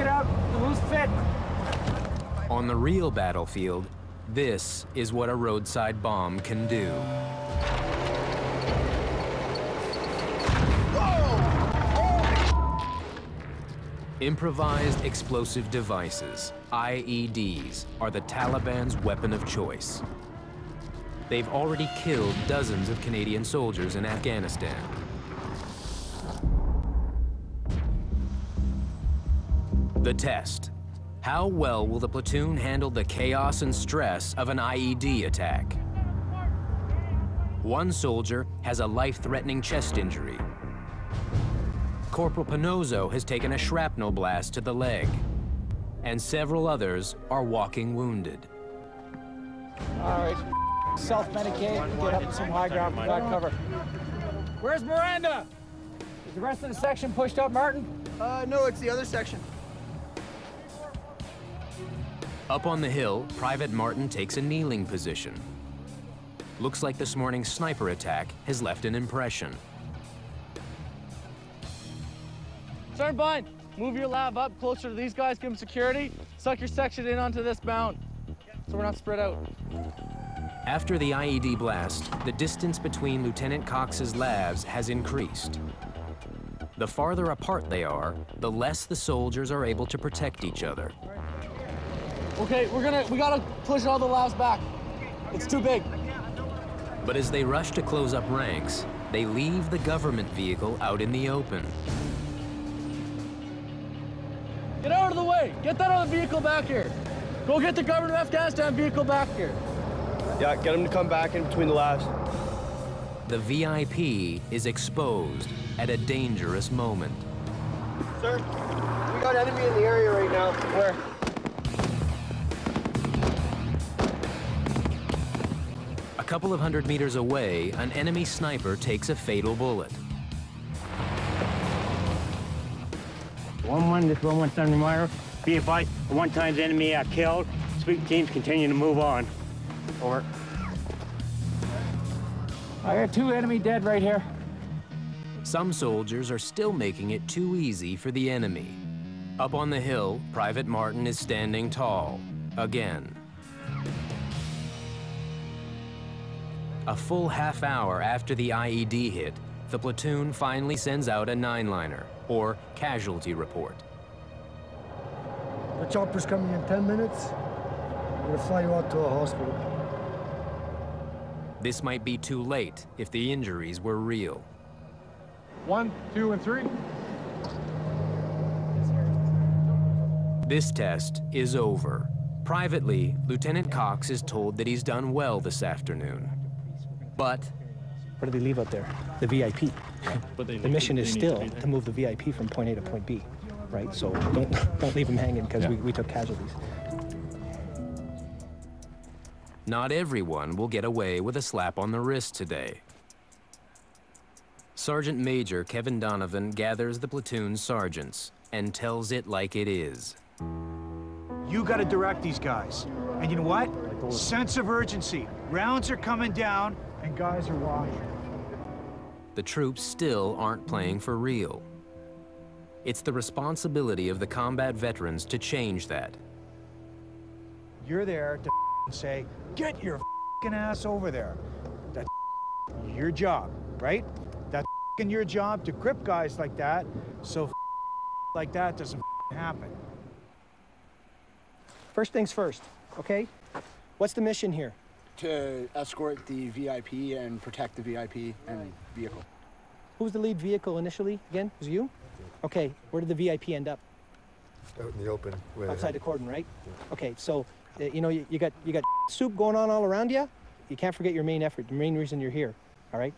it out. Who's fit? On the real battlefield, this is what a roadside bomb can do. Improvised explosive devices, IEDs, are the Taliban's weapon of choice. They've already killed dozens of Canadian soldiers in Afghanistan. The test. How well will the platoon handle the chaos and stress of an IED attack? One soldier has a life-threatening chest injury. Corporal Pinozzo has taken a shrapnel blast to the leg, and several others are walking wounded. All right, self-medicate, get up to some high ground, provide cover. Where's Miranda? Is the rest of the section pushed up, Martin? No, it's the other section. Up on the hill, Private Martin takes a kneeling position. Looks like this morning's sniper attack has left an impression. Sergeant Bind, move your lab up closer to these guys, give them security. Suck your section in onto this mound, so we're not spread out. After the IED blast, the distance between Lieutenant Cox's labs has increased. The farther apart they are, the less the soldiers are able to protect each other. Okay, we gotta push all the labs back. It's too big. But as they rush to close up ranks, they leave the government vehicle out in the open. Get out of the way! Get that other vehicle back here! Go get the government of Afghanistan vehicle back here! Yeah, get them to come back in between the labs. The VIP is exposed at a dangerous moment. Sir, we got enemy in the area right now. Where? A couple of 100 meters away, an enemy sniper takes a fatal bullet. 1-1, this 1-1 Meyer. Be advised, one time's enemy killed. Sweep teams continue to move on. Over. I got 2 enemy dead right here. Some soldiers are still making it too easy for the enemy. Up on the hill, Private Martin is standing tall, again. A full half hour after the IED hit, the platoon finally sends out a 9-liner, or casualty report. The chopper's coming in 10 minutes. We're gonna fly you out to a hospital. This might be too late if the injuries were real. 1, 2, and 3. This test is over. Privately, Lieutenant Cox is told that he's done well this afternoon. But what do they leave out there? The VIP. But the mission is still to move the VIP from point A to point B, right? So don't leave them hanging because we took casualties. not everyone will get away with a slap on the wrist today. Sergeant Major Kevin Donovan gathers the platoon's sergeants and tells it like it is. You gotta direct these guys. And you know what? Sense of urgency. Rounds are coming down and guys are watching. The troops still aren't playing for real. It's the responsibility of the combat veterans to change that. You're there to say, get your ass over there. That's your job, right? That's your job to grip guys like that, so like that doesn't happen. First things first, okay? What's the mission here? To escort the VIP and protect the VIP and vehicle. Who was the lead vehicle initially? Again, was it you? Okay, where did the VIP end up? Out in the open. Outside the cordon, right? Yeah. Okay, so you know you got soup going on all around you. You can't forget your main effort, the main reason you're here. All right,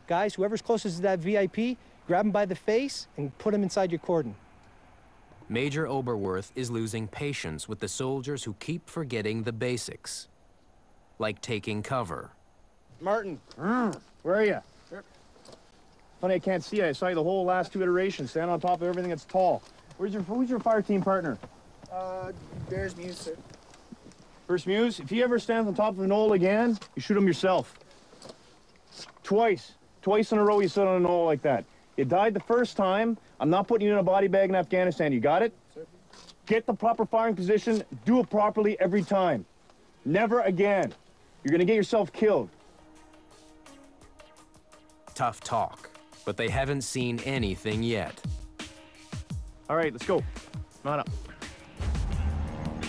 guys, whoever's closest to that VIP, grab him by the face and put him inside your cordon. Major Oberworth is losing patience with the soldiers who keep forgetting the basics, like taking cover. Martin, where are you? Funny I can't see you. I saw you the whole last two iterations. Stand on top of everything that's tall. Who's your fire team partner? Bears Muse, sir. First Muse, if he ever stands on top of a knoll again, you shoot him yourself. Twice in a row you sit on a knoll like that. You died the first time. I'm not putting you in a body bag in Afghanistan. You got it? Sir. Get the proper firing position, do it properly every time. Never again. You're gonna get yourself killed. Tough talk, but they haven't seen anything yet. All right, let's go. Not up.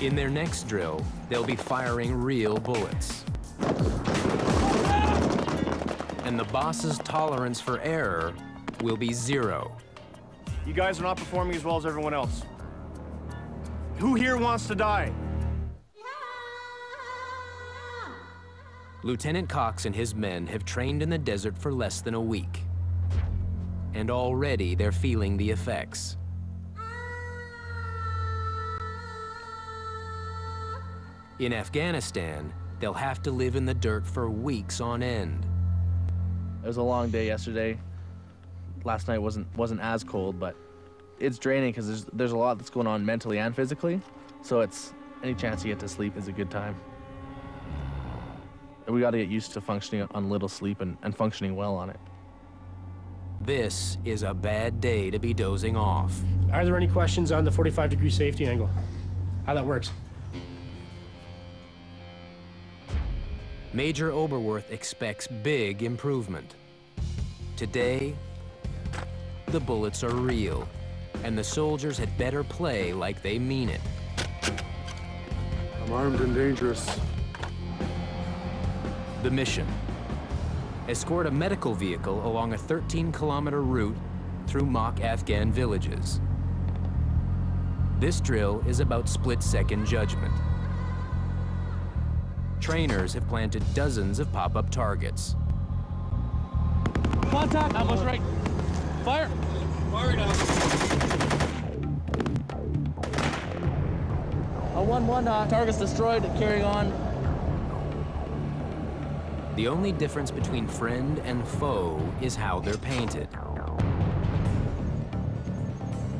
In their next drill, they'll be firing real bullets. And the boss's tolerance for error will be 0. You guys are not performing as well as everyone else. Who here wants to die? Lieutenant Cox and his men have trained in the desert for less than a week. And already they're feeling the effects. In Afghanistan, they'll have to live in the dirt for weeks on end. It was a long day yesterday. Last night wasn't as cold, but it's draining because there's a lot that's going on mentally and physically. So it's any chance you get to sleep is a good time. We got to get used to functioning on little sleep and functioning well on it. This is a bad day to be dozing off. Are there any questions on the 45-degree safety angle? How that works? Major Oberworth expects big improvement. Today, the bullets are real, and the soldiers had better play like they mean it. I'm armed and dangerous. The mission: escort a medical vehicle along a 13-kilometer route through mock Afghan villages. This drill is about split-second judgment. Trainers have planted dozens of pop-up targets. Contact! Almost right. Fire! Firing on. 1-1, target's destroyed, carrying on. The only difference between friend and foe is how they're painted.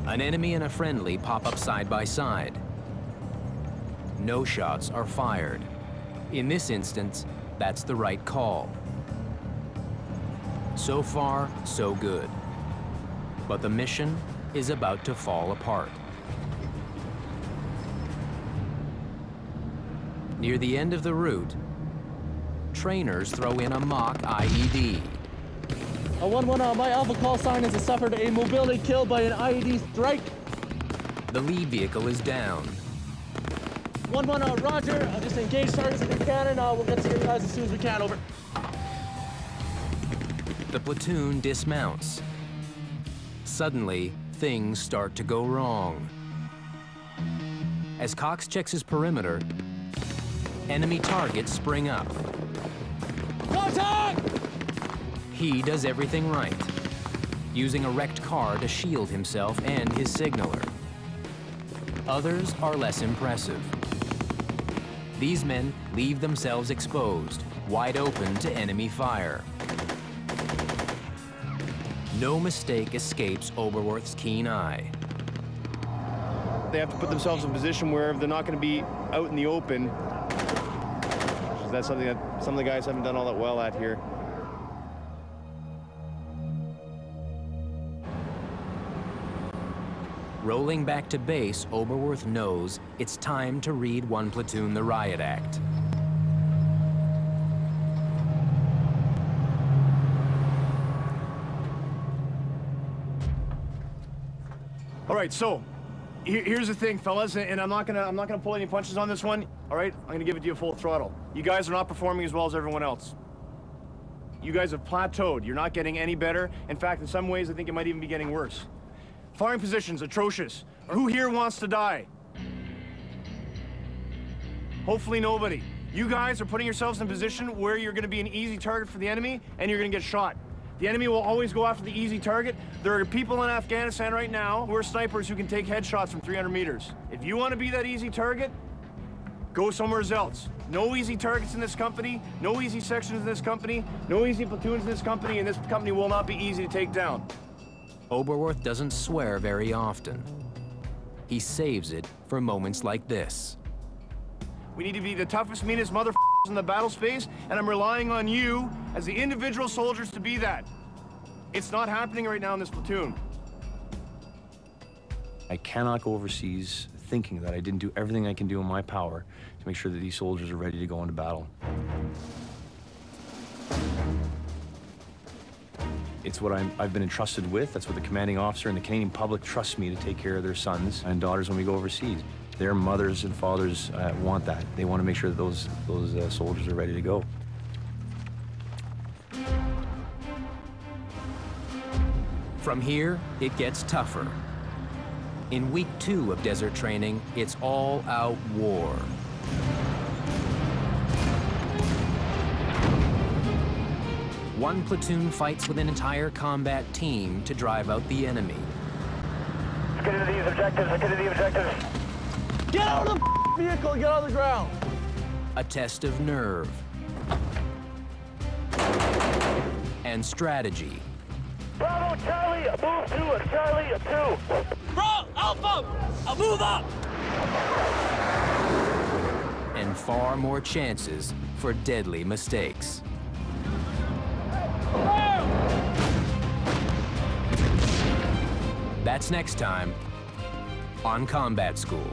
An enemy and a friendly pop up side by side. No shots are fired. In this instance, that's the right call. So far, so good. But the mission is about to fall apart. Near the end of the route, trainers throw in a mock IED. 1-1, my alpha call sign is suffered a mobility kill by an IED strike. The lead vehicle is down. 1-1, roger. Just engage targets if you can, and we'll get to you guys as soon as we can, over. The platoon dismounts. Suddenly, things start to go wrong. As Cox checks his perimeter, enemy targets spring up. Contact! He does everything right, using a wrecked car to shield himself and his signaler. Others are less impressive. These men leave themselves exposed, wide open to enemy fire. No mistake escapes Oberworth's keen eye. They have to put themselves in a position where they're not going to be out in the open. That's something that some of the guys haven't done all that well at here. Rolling back to base, Oberworth knows it's time to read one platoon the riot act. All right, so here's the thing, fellas, and I'm not gonna pull any punches on this one. All right, I'm gonna give it to you full throttle. You guys are not performing as well as everyone else. You guys have plateaued. You're not getting any better. In fact, in some ways, I think it might even be getting worse. Firing positions, atrocious. Who here wants to die? Hopefully nobody. You guys are putting yourselves in a position where you're gonna be an easy target for the enemy, and you're gonna get shot. The enemy will always go after the easy target. There are people in Afghanistan right now who are snipers who can take headshots from 300 meters. If you want to be that easy target, go somewhere else. No easy targets in this company, no easy sections in this company, no easy platoons in this company, and this company will not be easy to take down. Oberworth doesn't swear very often. He saves it for moments like this. We need to be the toughest, meanest motherfuckers in the battle space, and I'm relying on you as the individual soldiers to be that. It's not happening right now in this platoon. I cannot go overseas thinking that I didn't do everything I can do in my power to make sure that these soldiers are ready to go into battle. It's what I've been entrusted with. That's what the commanding officer and the Canadian public trust me to take care of their sons and daughters when we go overseas. Their mothers and fathers want that. They want to make sure that those soldiers are ready to go. From here, it gets tougher. In week 2 of desert training, it's all-out war. One platoon fights with an entire combat team to drive out the enemy. Let's get into these objectives, let's get into the objectives. Get out of the vehicle and get on the ground. A test of nerve and strategy. Bravo, Charlie, move to Charlie 2. Bro, Alpha, I'll move up. And far more chances for deadly mistakes. That's next time on Combat School.